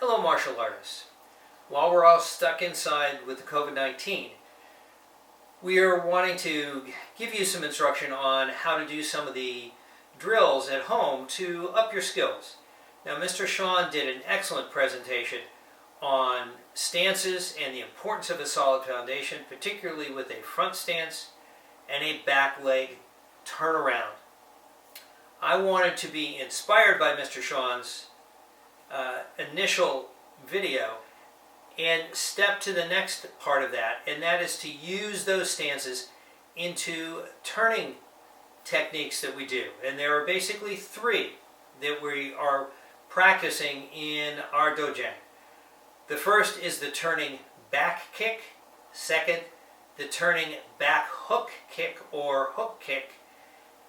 Hello martial artists. While we're all stuck inside with the COVID-19, we are wanting to give you some instruction on how to do some of the drills at home to up your skills. Now Mr. Sean did an excellent presentation on stances and the importance of a solid foundation, particularly with a front stance and a back leg turnaround. I wanted to be inspired by Mr. Sean's initial video and step to the next part of that, and that is to use those stances into turning techniques that we do. And there are basically three that we are practicing in our dojang. The first is the turning back kick. Second, the turning back hook kick or hook kick.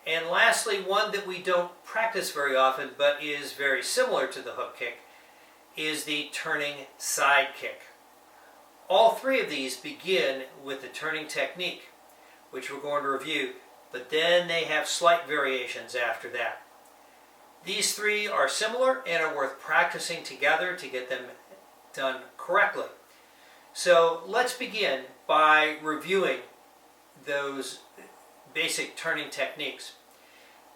And lastly, one that we don't practice very often but is very similar to the hook kick is the turning side kick. All three of these begin with the turning technique, which we're going to review, but then they have slight variations after that. These three are similar and are worth practicing together to get them done correctly. So let's begin by reviewing those basic turning techniques.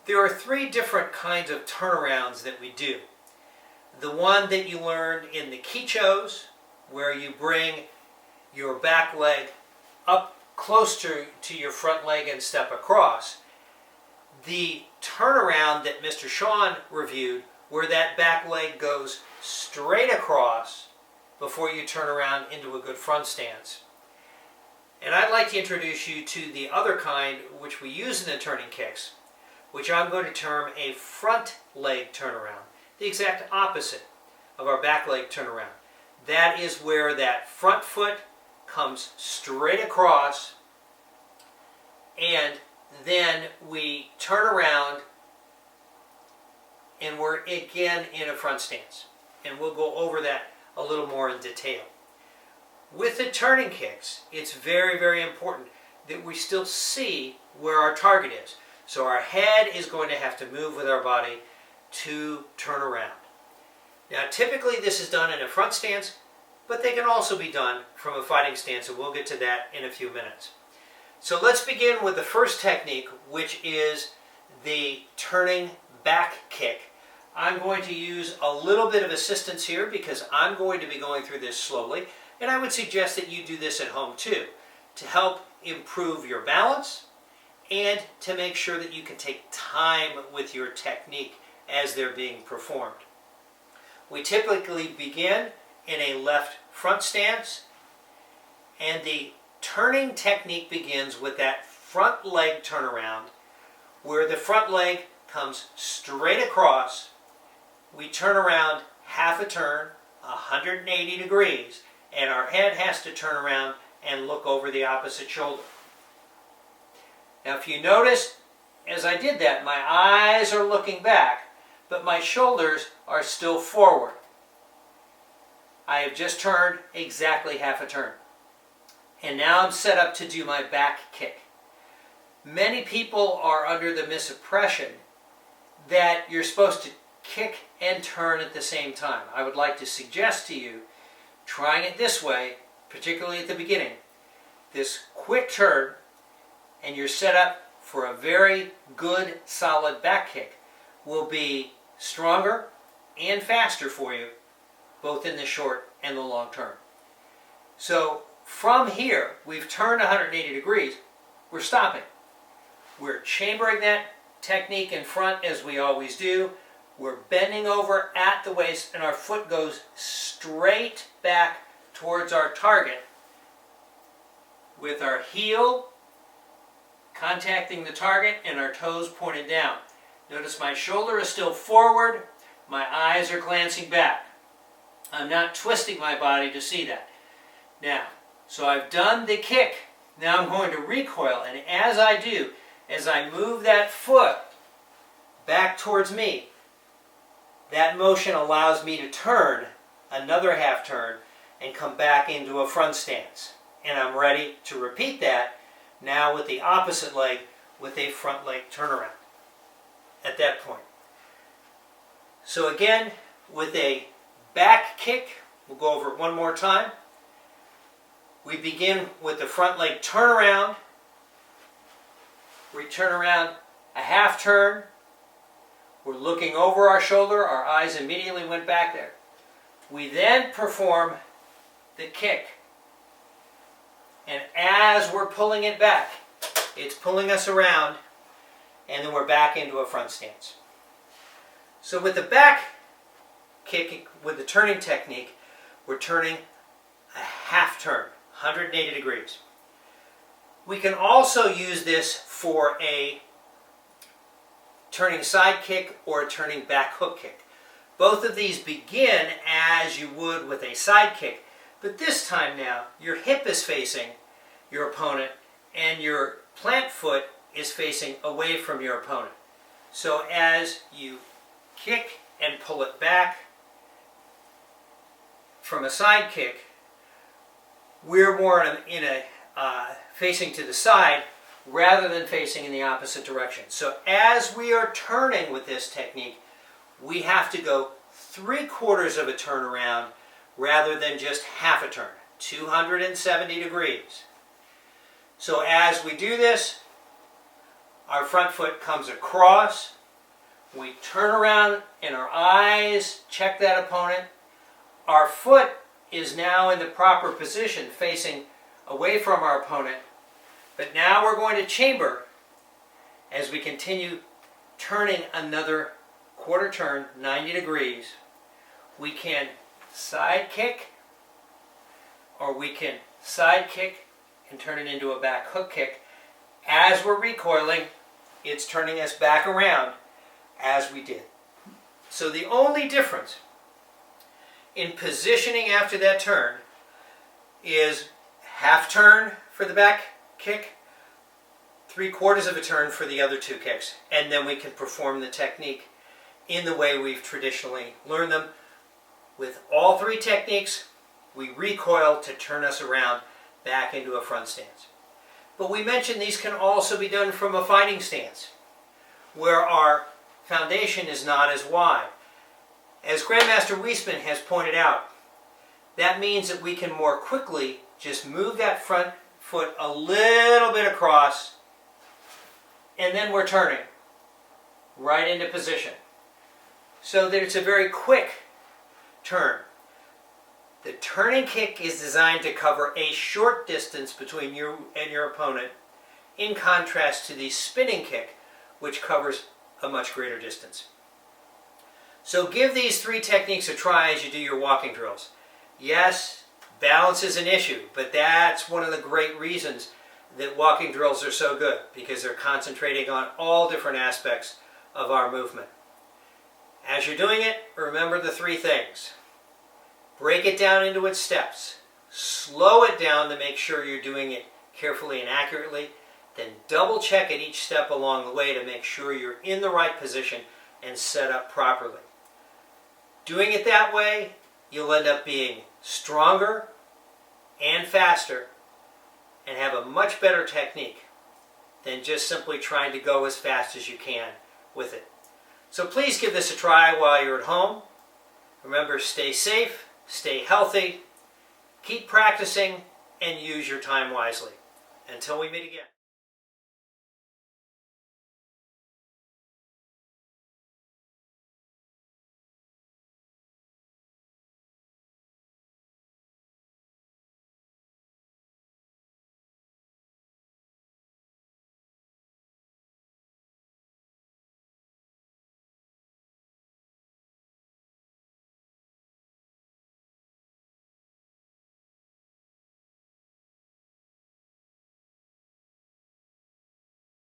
There are three different kinds of turnarounds that we do. The one that you learned in the Kichos, where you bring your back leg up closer to your front leg and step across. The turnaround that Mr. Sean reviewed, where that back leg goes straight across before you turn around into a good front stance. And I'd like to introduce you to the other kind which we use in the turning kicks, which I'm going to term a front leg turnaround, the exact opposite of our back leg turnaround. That is where that front foot comes straight across and then we turn around and we're again in a front stance. And we'll go over that a little more in detail. With the turning kicks, it's very, very important that we still see where our target is. So our head is going to have to move with our body to turn around. Now typically this is done in a front stance, but they can also be done from a fighting stance, and we'll get to that in a few minutes. So let's begin with the first technique, which is the turning back kick. I'm going to use a little bit of assistance here because I'm going to be going through this slowly, and I would suggest that you do this at home too, to help improve your balance and to make sure that you can take time with your technique as they're being performed. We typically begin in a left front stance, and the turning technique begins with that front leg turnaround where the front leg comes straight across. We turn around half a turn, 180 degrees, and our head has to turn around and look over the opposite shoulder. Now if you notice, as I did that, my eyes are looking back, but my shoulders are still forward. I have just turned exactly half a turn. And now I'm set up to do my back kick. Many people are under the misimpression that you're supposed to kick and turn at the same time. I would like to suggest to you trying it this way, particularly at the beginning. This quick turn, and you're set up for a very good, solid back kick, will be stronger and faster for you, both in the short and the long term. So from here, we've turned 180 degrees, we're stopping. We're chambering that technique in front as we always do. We're bending over at the waist and our foot goes straight back towards our target with our heel contacting the target and our toes pointed down. Notice my shoulder is still forward, my eyes are glancing back. I'm not twisting my body to see that. Now, so I've done the kick. Now I'm going to recoil, and as I do, as I move that foot back towards me, that motion allows me to turn another half turn and come back into a front stance. And I'm ready to repeat that now with the opposite leg with a front leg turnaround at that point. So again, with a back kick, we'll go over it one more time. We begin with the front leg turnaround. We turn around a half turn. We're looking over our shoulder. Our eyes immediately went back there. We then perform the kick. And as we're pulling it back, it's pulling us around, and then we're back into a front stance. So with the back kick, with the turning technique, we're turning a half turn, 180 degrees. We can also use this for a turning side kick or a turning back hook kick. Both of these begin as you would with a side kick, but this time now your hip is facing your opponent and your plant foot is facing away from your opponent. So as you kick and pull it back from a side kick, we're more in a facing to the side rather than facing in the opposite direction. So as we are turning with this technique, we have to go 3/4 of a turn around rather than just half a turn, 270 degrees. So as we do this, our front foot comes across, we turn around and our eyes check that opponent. Our foot is now in the proper position facing away from our opponent, but now we're going to chamber as we continue turning another quarter turn, 90 degrees. We can side kick, or we can side kick and turn it into a back hook kick. As we're recoiling, it's turning us back around as we did. So the only difference in positioning after that turn is half turn for the back kick, 3/4 of a turn for the other two kicks, and then we can perform the technique in the way we've traditionally learned them. With all three techniques, we recoil to turn us around back into a front stance. But we mentioned these can also be done from a fighting stance, where our foundation is not as wide. As Grandmaster Wiesman has pointed out, that means that we can more quickly just move that front foot a little bit across, and then we're turning right into position. So that it's a very quick turn. The turning kick is designed to cover a short distance between you and your opponent, in contrast to the spinning kick, which covers a much greater distance. So give these three techniques a try as you do your walking drills. Yes, balance is an issue, but that's one of the great reasons that walking drills are so good, because they're concentrating on all different aspects of our movement. As you're doing it, remember the three things. Break it down into its steps. Slow it down to make sure you're doing it carefully and accurately. Then double check at each step along the way to make sure you're in the right position and set up properly. Doing it that way, you'll end up being stronger and faster and have a much better technique than just simply trying to go as fast as you can with it. So please give this a try while you're at home. Remember, stay safe, stay healthy, keep practicing, and use your time wisely. Until we meet again.